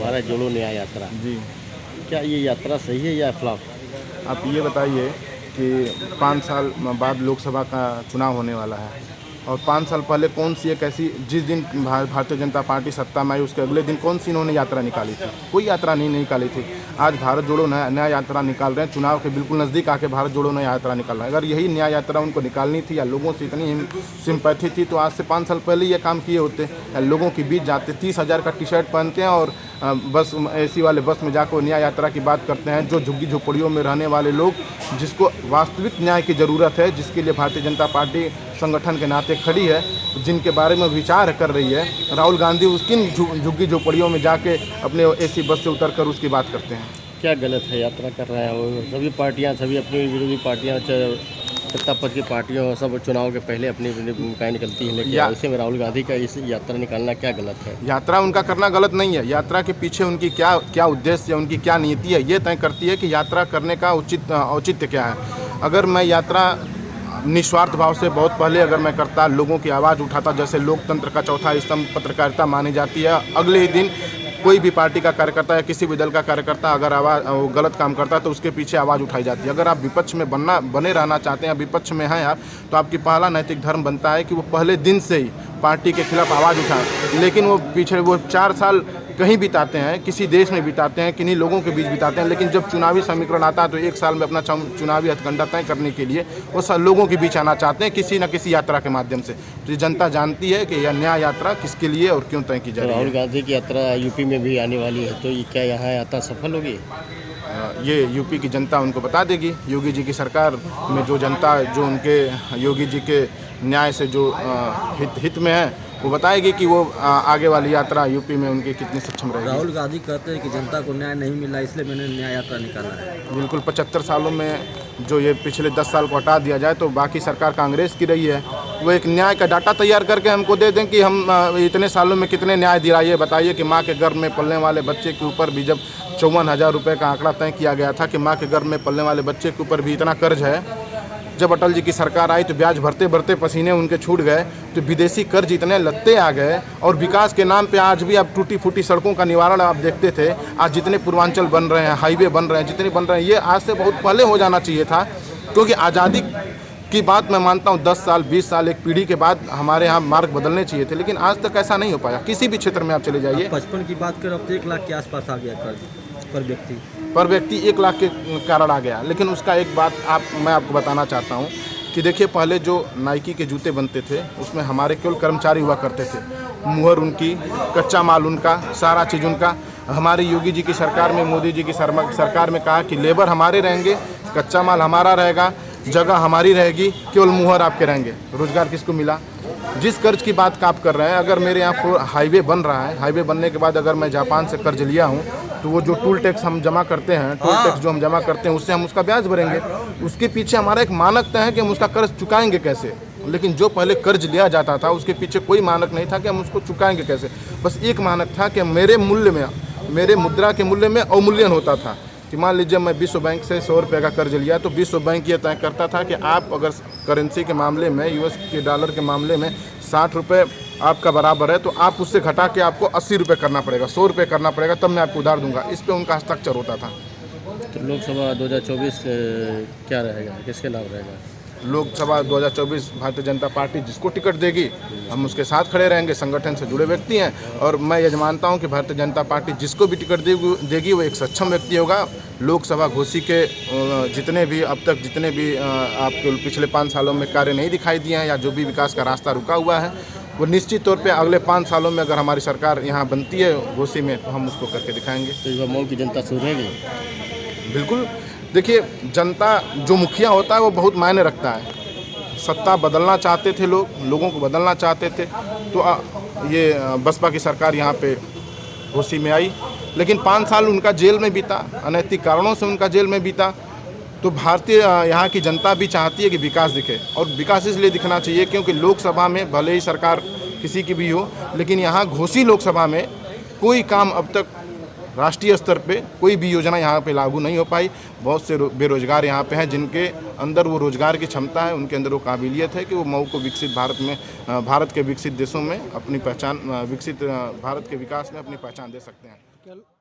भारत जोड़ो न्याय यात्रा, जी। क्या ये यात्रा सही है या फ्लॉप? आप ये बताइए कि 5 साल बाद लोकसभा का चुनाव होने वाला है और 5 साल पहले कौन सी एक ऐसी, जिस दिन भारतीय जनता पार्टी सत्ता में आई उसके अगले दिन कौन सी इन्होंने यात्रा निकाली थी? कोई यात्रा नहीं निकाली थी। आज भारत जोड़ो नया यात्रा निकाल रहे हैं, चुनाव के बिल्कुल नज़दीक आके भारत जोड़ो नया यात्रा निकाल रहे हैं। अगर यही नया यात्रा उनको निकालनी थी या लोगों से इतनी सिंपैथी थी तो आज से 5 साल पहले ये काम किए होते। लोगों के बीच जाते, 30,000 का टी शर्ट पहनते हैं और बस एसी वाले बस में जाकर न्याय यात्रा की बात करते हैं। जो झुग्गी झोपड़ियों में रहने वाले लोग, जिसको वास्तविक न्याय की ज़रूरत है, जिसके लिए भारतीय जनता पार्टी संगठन के नाते खड़ी है, जिनके बारे में विचार कर रही है, राहुल गांधी उसकी झुग्गी झोपड़ियों में जाके अपने एसी बस से उतरकर उसकी बात करते हैं। क्या गलत है यात्रा कर रहे हैं वो? सभी पार्टियां, सभी अपनी विरोधी पार्टियां, सत्ता पक्ष की पार्टियां, सब चुनाव के पहले अपनी भूमिकाएं निकलती हैं, लेकिन ऐसे में राहुल गांधी का इस यात्रा निकालना क्या गलत है? यात्रा उनका करना गलत नहीं है। यात्रा के पीछे उनकी क्या उद्देश्य या उनकी क्या नीति है, ये तय करती है कि यात्रा करने का औचित्य क्या है। अगर मैं यात्रा निस्वार्थ भाव से बहुत पहले अगर मैं करता, लोगों की आवाज़ उठाता, जैसे लोकतंत्र का चौथा स्तंभ पत्रकारिता मानी जाती है, अगले ही दिन कोई भी पार्टी का कार्यकर्ता या किसी भी दल का कार्यकर्ता अगर वो गलत काम करता है तो उसके पीछे आवाज़ उठाई जाती है। अगर आप विपक्ष में बने रहना चाहते हैं, विपक्ष में हैं आप, तो आपकी पहला नैतिक धर्म बनता है कि वो पहले दिन से ही पार्टी के खिलाफ आवाज़ उठाए। लेकिन वो पीछे 4 साल कहीं बिताते हैं, किसी देश में बिताते हैं, किन्हीं लोगों के बीच बिताते हैं, लेकिन जब चुनावी समीकरण आता है तो 1 साल में अपना चुनावी हथकंडा तय करने के लिए वो सब लोगों के बीच आना चाहते हैं, किसी न किसी यात्रा के माध्यम से। तो जनता जानती है कि यह न्याय यात्रा किसके लिए और क्यों तय की जा रही है। राहुल गांधी की यात्रा यूपी में भी आने वाली है, तो ये क्या यहाँ यात्रा सफल होगी? ये यूपी की जनता उनको बता देगी। योगी जी की सरकार में जो जनता, जो उनके योगी जी के न्याय से जो हित में है, वो बताएगी कि वो आगे वाली यात्रा यूपी में उनकी कितनी सक्षम रहेगी। राहुल गांधी कहते हैं कि जनता को न्याय नहीं मिला, इसलिए मैंने न्याय यात्रा निकाला है। बिल्कुल, 75 सालों में जो ये पिछले 10 साल को हटा दिया जाए तो बाकी सरकार कांग्रेस की रही है। वो एक न्याय का डाटा तैयार करके हमको दे दें कि हम इतने सालों में कितने न्याय दिलाइए। बताइए कि माँ के गर्भ में पलने वाले बच्चे के ऊपर भी जब 54,000 रुपये का आंकड़ा तय किया गया था कि माँ के गर्भ में पलने वाले बच्चे के ऊपर भी इतना कर्ज है। जब अटल जी की सरकार आई तो ब्याज भरते भरते पसीने उनके छूट गए, तो विदेशी कर्ज इतने लत्ते आ गए और विकास के नाम पे आज भी अब टूटी फूटी सड़कों का निवारण आप देखते थे। आज जितने पूर्वांचल बन रहे हैं, हाईवे बन रहे हैं, जितने बन रहे हैं, ये आज से बहुत पहले हो जाना चाहिए था। क्योंकि आज़ादी की बात मैं मानता हूँ 10 साल 20 साल एक पीढ़ी के बाद हमारे यहाँ मार्ग बदलने चाहिए थे, लेकिन आज तक ऐसा नहीं हो पाया। किसी भी क्षेत्र में आप चले जाइए। 55 की बात करें अब तो 1 लाख के आसपास आ गया कर्ज पर व्यक्ति 1 लाख के कारण आ गया। लेकिन उसका एक बात मैं आपको बताना चाहता हूँ कि देखिए, पहले जो नाइकी के जूते बनते थे उसमें हमारे केवल कर्मचारी हुआ करते थे, मुहर उनकी, कच्चा माल उनका, सारा चीज़ उनका। हमारे योगी जी की सरकार में, मोदी जी की सरकार में कहा कि लेबर हमारे रहेंगे, कच्चा माल हमारा रहेगा, जगह हमारी रहेगी, केवल मुहर आपके रहेंगे। रोजगार किसको मिला? जिस कर्ज की बात आप कर रहे हैं, अगर मेरे यहाँ हाईवे बन रहा है, हाईवे बनने के बाद अगर मैं जापान से कर्ज लिया हूँ तो वो जो टूल टैक्स हम जमा करते हैं, टोल टैक्स जो हम जमा करते हैं, उससे हम उसका ब्याज भरेंगे। उसके पीछे हमारा एक मानक तय है कि हम उसका कर्ज चुकाएंगे कैसे। लेकिन जो पहले कर्ज लिया जाता था उसके पीछे कोई मानक नहीं था कि हम उसको चुकाएंगे कैसे। बस एक मानक था कि मेरे मुद्रा के मूल्य में अवमूल्यन होता था। कि मान लीजिए मैं विश्व बैंक से 100 रुपये का कर्ज लिया तो विश्व बैंक ये तय करता था कि आप अगर करेंसी के मामले में, यूएस के डॉलर के मामले में 60 रुपये आपका बराबर है, तो आप उससे घटा के आपको 80 रुपये करना पड़ेगा, 100 रुपये करना पड़ेगा, तब मैं आपको उधार दूंगा। इस पर उनका हस्ताक्षर होता था। तो लोकसभा 2024 क्या रहेगा, किसके नाम रहेगा? लोकसभा 2024 भारतीय जनता पार्टी जिसको टिकट देगी हम उसके साथ खड़े रहेंगे। संगठन से जुड़े व्यक्ति हैं और मैं ये मानता हूं कि भारतीय जनता पार्टी जिसको भी टिकट देगी वो एक सक्षम व्यक्ति होगा। लोकसभा घोषी के जितने भी अब तक जितने भी आपके पिछले 5 सालों में कार्य नहीं दिखाई दिए हैं या जो भी विकास का रास्ता रुका हुआ है, वो निश्चित तौर पे अगले 5 सालों में अगर हमारी सरकार यहाँ बनती है घोषी में, तो हम उसको करके दिखाएंगे। तो इस बार मऊ की जनता सुधरेगी? बिल्कुल। देखिए, जनता जो मुखिया होता है वो बहुत मायने रखता है। सत्ता बदलना चाहते थे लोग, लोगों को बदलना चाहते थे, तो ये बसपा की सरकार यहाँ पे घोषी में आई, लेकिन 5 साल उनका जेल में बीता, अनैतिक कारणों से उनका जेल में बीता। तो भारतीय यहाँ की जनता भी चाहती है कि विकास दिखे, और विकास इसलिए दिखना चाहिए क्योंकि लोकसभा में भले ही सरकार किसी की भी हो, लेकिन यहाँ घोषी लोकसभा में कोई काम अब तक राष्ट्रीय स्तर पे कोई भी योजना यहाँ पे लागू नहीं हो पाई। बहुत से बेरोजगार यहाँ पे हैं जिनके अंदर वो रोजगार की क्षमता है, उनके अंदर वो काबिलियत है कि वो मऊ को विकसित भारत के विकसित देशों में अपनी पहचान, भारत के विकास में अपनी पहचान दे सकते हैं।